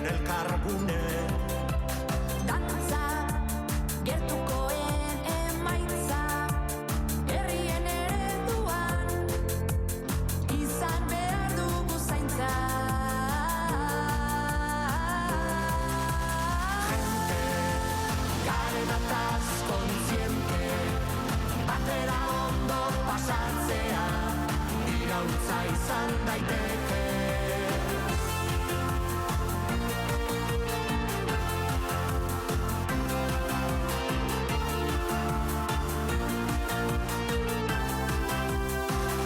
den elkargune. Dantza, gertukoen emaitza, herrien ereduan, izan behar dugu zaintza. Gente, garen ataz kontziente, batera ondo pasatzea, iraultza izan daiteke.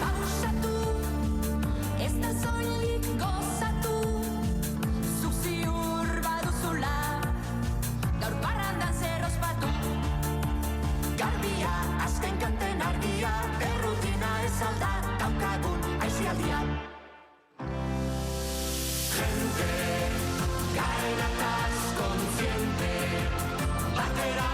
Pausatu, ez da soilik gozatu, zuk ziur baduzula, gaur parrandan zer ospatu. Garbia, azken kanten argia, errutina ez alda, daukagun aizialdia. Gente, garen ataz kontziente, batera